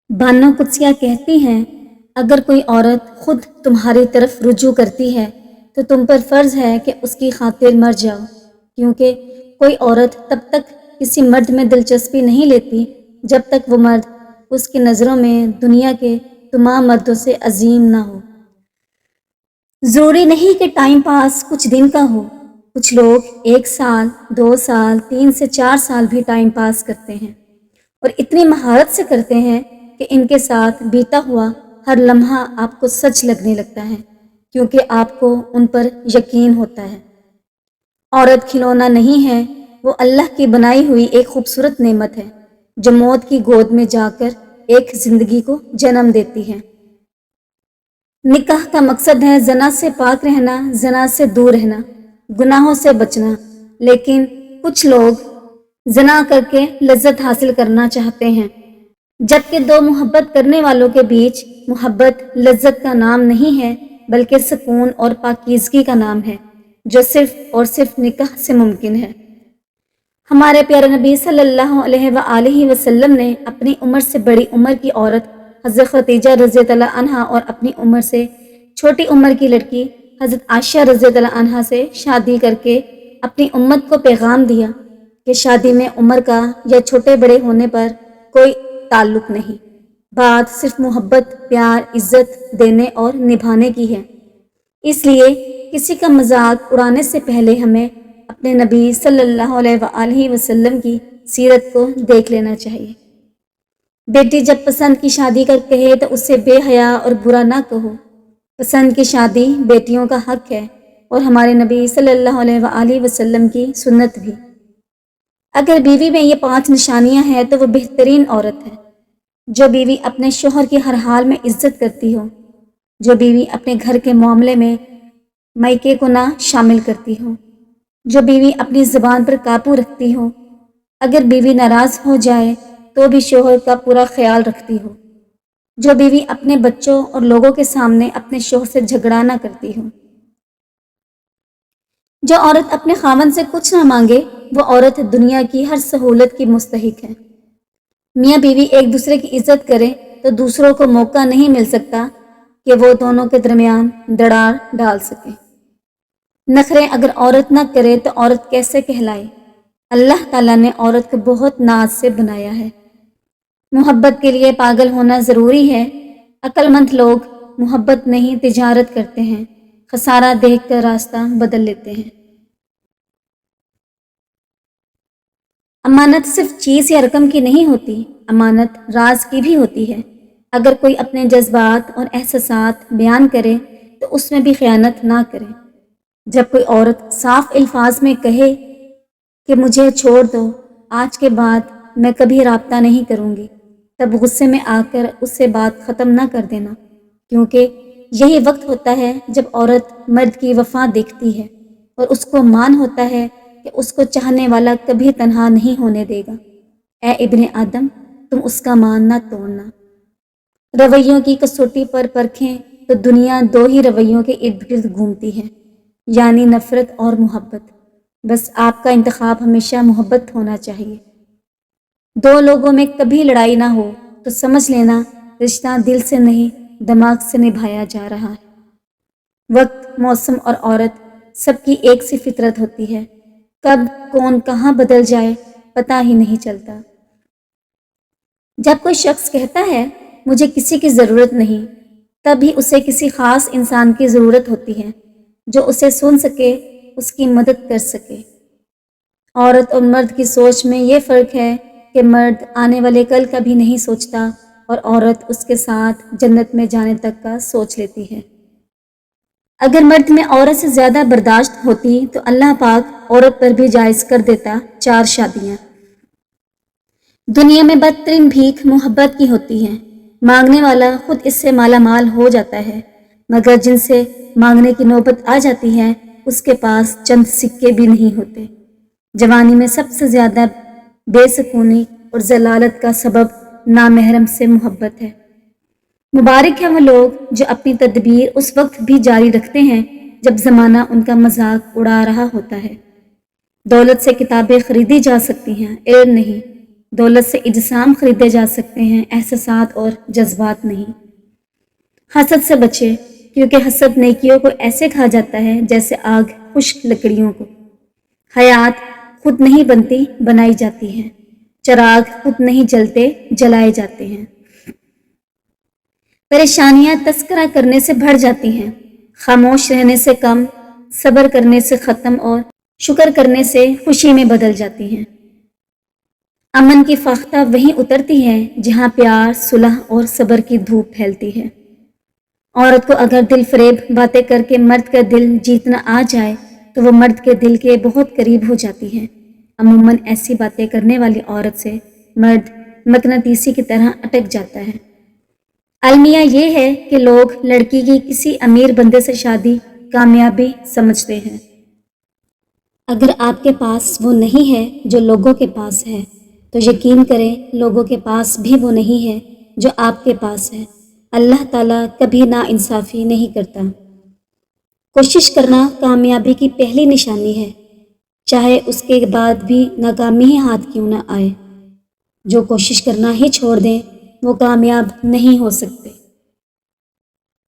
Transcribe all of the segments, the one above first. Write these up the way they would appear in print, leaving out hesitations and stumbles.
بانو قدسیہ کہتی ہیں، اگر کوئی عورت خود تمہاری طرف رجوع کرتی ہے تو تم پر فرض ہے کہ اس کی خاطر مر جاؤ، کیونکہ کوئی عورت تب تک کسی مرد میں دلچسپی نہیں لیتی جب تک وہ مرد اس کی نظروں میں دنیا کے تمام مردوں سے عظیم نہ ہو۔ ضروری نہیں کہ ٹائم پاس کچھ دن کا ہو، کچھ لوگ 1 سال، 2 سال، 3 سے 4 سال بھی ٹائم پاس کرتے ہیں، اور اتنی مہارت سے کرتے ہیں کہ ان کے ساتھ بیتا ہوا ہر لمحہ آپ کو سچ لگنے لگتا ہے، کیونکہ آپ کو ان پر یقین ہوتا ہے۔ عورت کھلونا نہیں ہے، وہ اللہ کی بنائی ہوئی ایک خوبصورت نعمت ہے جو موت کی گود میں جا کر ایک زندگی کو جنم دیتی ہے۔ نکاح کا مقصد ہے زنا سے پاک رہنا، زنا سے دور رہنا، گناہوں سے بچنا، لیکن کچھ لوگ زنا کر کے لذت حاصل کرنا چاہتے ہیں، جبکہ دو محبت کرنے والوں کے بیچ محبت لذت کا نام نہیں ہے بلکہ سکون اور پاکیزگی کا نام ہے، جو صرف اور صرف نکاح سے ممکن ہے۔ ہمارے پیارے نبی صلی اللہ علیہ وآلہ وسلم نے اپنی عمر سے بڑی عمر کی عورت حضرت خدیجہ رضی اللہ عنہا اور اپنی عمر سے چھوٹی عمر کی لڑکی حضرت عائشہ رضی اللہ عنہا سے شادی کر کے اپنی امت کو پیغام دیا کہ شادی میں عمر کا یا چھوٹے بڑے ہونے پر کوئی تعلق نہیں، بات صرف محبت، پیار، عزت دینے اور نبھانے کی ہے۔ اس لیے کسی کا مذاق اڑانے سے پہلے ہمیں اپنے نبی صلی اللہ علیہ وآلہ وسلم کی سیرت کو دیکھ لینا چاہیے۔ بیٹی جب پسند کی شادی کر کہے تو اسے بے حیا اور برا نہ کہو۔ پسند کی شادی بیٹیوں کا حق ہے اور ہمارے نبی صلی اللہ علیہ وآلہ وسلم کی سنت بھی۔ اگر بیوی میں یہ 5 نشانیاں ہیں تو وہ بہترین عورت ہے۔ جو بیوی اپنے شوہر کی ہر حال میں عزت کرتی ہو، جو بیوی اپنے گھر کے معاملے میں مائکے کو نہ شامل کرتی ہو، جو بیوی اپنی زبان پر قابو رکھتی ہو، اگر بیوی ناراض ہو جائے تو بھی شوہر کا پورا خیال رکھتی ہو، جو بیوی اپنے بچوں اور لوگوں کے سامنے اپنے شوہر سے جھگڑا نہ کرتی ہو۔ جو عورت اپنے خاوند سے کچھ نہ مانگے وہ عورت دنیا کی ہر سہولت کی مستحق ہے۔ میاں بیوی ایک دوسرے کی عزت کرے تو دوسروں کو موقع نہیں مل سکتا کہ وہ دونوں کے درمیان دراڑ ڈال سکے۔ نخرے اگر عورت نہ کرے تو عورت کیسے کہلائے؟ اللہ تعالیٰ نے عورت کو بہت ناز سے بنایا ہے۔ محبت کے لیے پاگل ہونا ضروری ہے۔ عقل مند لوگ محبت نہیں تجارت کرتے ہیں، خسارہ دیکھ کر راستہ بدل لیتے ہیں۔ امانت صرف چیز یا رقم کی نہیں ہوتی، امانت راز کی بھی ہوتی ہے۔ اگر کوئی اپنے جذبات اور احساسات بیان کرے تو اس میں بھی خیانت نہ کرے۔ جب کوئی عورت صاف الفاظ میں کہے کہ مجھے چھوڑ دو، آج کے بعد میں کبھی رابطہ نہیں کروں گی، تب غصے میں آ کر اس سے بات ختم نہ کر دینا، کیونکہ یہی وقت ہوتا ہے جب عورت مرد کی وفا دیکھتی ہے اور اس کو مان ہوتا ہے کہ اس کو چاہنے والا کبھی تنہا نہیں ہونے دے گا۔ اے ابن آدم، تم اس کا مان نہ توڑنا۔ رویوں کی کسوٹی پر پرکھیں تو دنیا 2 ہی رویوں کے ارد گرد گھومتی ہے، یعنی نفرت اور محبت۔ بس آپ کا انتخاب ہمیشہ محبت ہونا چاہیے۔ 2 لوگوں میں کبھی لڑائی نہ ہو تو سمجھ لینا رشتہ دل سے نہیں دماغ سے نبھایا جا رہا ہے۔ وقت، موسم اور عورت سب کی ایک سی فطرت ہوتی ہے، کب کون کہاں بدل جائے پتہ ہی نہیں چلتا۔ جب کوئی شخص کہتا ہے مجھے کسی کی ضرورت نہیں، تب ہی اسے کسی خاص انسان کی ضرورت ہوتی ہے جو اسے سن سکے، اس کی مدد کر سکے۔ عورت اور مرد کی سوچ میں یہ فرق ہے کہ مرد آنے والے کل کا بھی نہیں سوچتا اور عورت اس کے ساتھ جنت میں جانے تک کا سوچ لیتی ہے۔ اگر مرد میں عورت سے زیادہ برداشت ہوتی تو اللہ پاک عورت پر بھی جائز کر دیتا 4 شادیاں۔ دنیا میں بدترین بھیک محبت کی ہوتی ہے۔ مانگنے والا خود اس سے مالا مال ہو جاتا ہے، مگر جن سے مانگنے کی نوبت آ جاتی ہے اس کے پاس چند سکے بھی نہیں ہوتے۔ جوانی میں سب سے زیادہ بے سکونی اور ضلالت کا سبب نامحرم سے محبت ہے۔ مبارک ہے وہ لوگ جو اپنی تدبیر اس وقت بھی جاری رکھتے ہیں جب زمانہ ان کا مذاق اڑا رہا ہوتا ہے۔ دولت سے کتابیں خریدی جا سکتی ہیں، علم نہیں۔ دولت سے اجسام خریدے جا سکتے ہیں، احساسات اور جذبات نہیں۔ حسد سے بچے، کیونکہ حسد نیکیوں کو ایسے کھا جاتا ہے جیسے آگ خشک لکڑیوں کو۔ حیات خود نہیں بنتی، بنائی جاتی ہے۔ چراغ خود نہیں جلتے، جلائے جاتے ہیں۔ پریشانیاں تذکرہ کرنے سے بڑھ جاتی ہیں، خاموش رہنے سے کم، صبر کرنے سے ختم اور شکر کرنے سے خوشی میں بدل جاتی ہیں۔ امن کی فاختہ وہیں اترتی ہے جہاں پیار، صلح اور صبر کی دھوپ پھیلتی ہے۔ عورت کو اگر دل فریب باتیں کر کے مرد کا دل جیتنا آ جائے تو وہ مرد کے دل کے بہت قریب ہو جاتی ہے۔ عموماً ایسی باتیں کرنے والی عورت سے مرد مقناطیسی کی طرح اٹک جاتا ہے۔ المیہ یہ ہے کہ لوگ لڑکی کی کسی امیر بندے سے شادی کامیابی سمجھتے ہیں۔ اگر آپ کے پاس وہ نہیں ہے جو لوگوں کے پاس ہے تو یقین کریں لوگوں کے پاس بھی وہ نہیں ہے جو آپ کے پاس ہے۔ اللہ تعالیٰ کبھی ناانصافی نہیں کرتا۔ کوشش کرنا کامیابی کی پہلی نشانی ہے، چاہے اس کے بعد بھی ناکامی ہی ہاتھ کیوں نہ آئے۔ جو کوشش کرنا ہی چھوڑ دیں وہ کامیاب نہیں ہو سکتے۔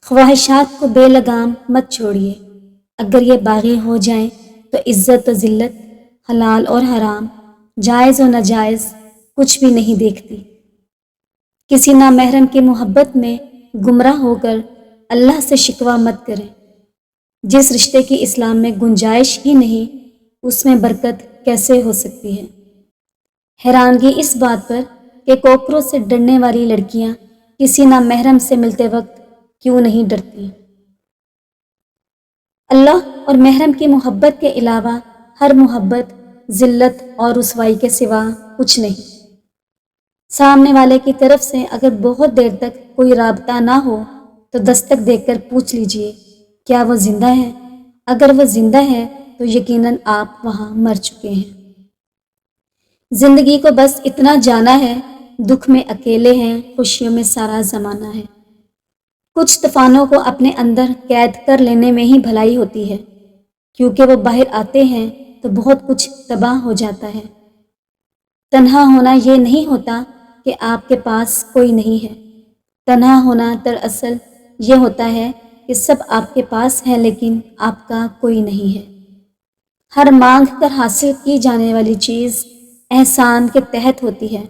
خواہشات کو بے لگام مت چھوڑیے، اگر یہ باغی ہو جائیں تو عزت و ذلت، حلال اور حرام، جائز و ناجائز کچھ بھی نہیں دیکھتی۔ کسی نامحرم کی محبت میں گمراہ ہو کر اللہ سے شکوہ مت کریں۔ جس رشتے کی اسلام میں گنجائش ہی نہیں، اس میں برکت کیسے ہو سکتی ہے؟ حیرانگی اس بات پر کہ کوکروں سے ڈرنے والی لڑکیاں کسی نامحرم سے ملتے وقت کیوں نہیں ڈرتی؟ اللہ اور محرم کی محبت کے علاوہ ہر محبت ذلت اور رسوائی کے سوا کچھ نہیں۔ سامنے والے کی طرف سے اگر بہت دیر تک کوئی رابطہ نہ ہو تو دستک دے کر پوچھ لیجئے کیا وہ زندہ ہے؟ اگر وہ زندہ ہے تو یقیناً آپ وہاں مر چکے ہیں۔ زندگی کو بس اتنا جانا ہے، دکھ میں اکیلے ہیں، خوشیوں میں سارا زمانہ ہے۔ کچھ طوفانوں کو اپنے اندر قید کر لینے میں ہی بھلائی ہوتی ہے، کیونکہ وہ باہر آتے ہیں تو بہت کچھ تباہ ہو جاتا ہے۔ تنہا ہونا یہ نہیں ہوتا کہ آپ کے پاس کوئی نہیں ہے۔ تنہا ہونا دراصل یہ ہوتا ہے کہ سب آپ کے پاس ہے لیکن آپ کا کوئی نہیں ہے۔ ہر مانگ کر حاصل کی جانے والی چیز احسان کے تحت ہوتی ہے،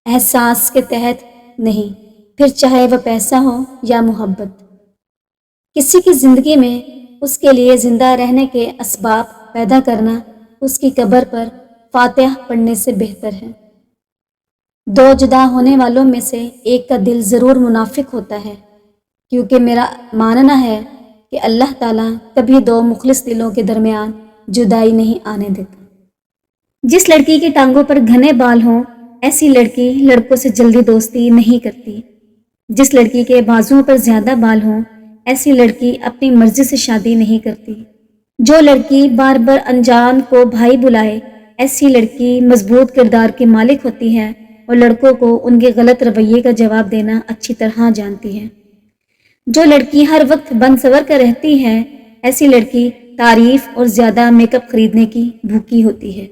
احساس کے تحت نہیں، پھر چاہے وہ پیسہ ہو یا محبت۔ کسی کی زندگی میں اس کے لیے زندہ رہنے کے اسباب پیدا کرنا اس کی قبر پر فاتحہ پڑھنے سے بہتر ہے۔ دو جدا ہونے والوں میں سے ایک کا دل ضرور منافق ہوتا ہے، کیونکہ میرا ماننا ہے کہ اللہ تعالیٰ کبھی دو مخلص دلوں کے درمیان جدائی نہیں آنے دیتا۔ جس لڑکی کی ٹانگوں پر گھنے بال ہوں ایسی لڑکی لڑکوں سے جلدی دوستی نہیں کرتی۔ جس لڑکی کے بازوؤں پر زیادہ بال ہوں ایسی لڑکی اپنی مرضی سے شادی نہیں کرتی۔ جو لڑکی بار بار انجان کو بھائی بلائے ایسی لڑکی مضبوط کردار کی مالک ہوتی ہے اور لڑکوں کو ان کے غلط رویے کا جواب دینا اچھی طرح جانتی ہے۔ جو لڑکی ہر وقت بن سور کر رہتی ہے ایسی لڑکی تعریف اور زیادہ میک اپ خریدنے کی بھوکی ہوتی ہے۔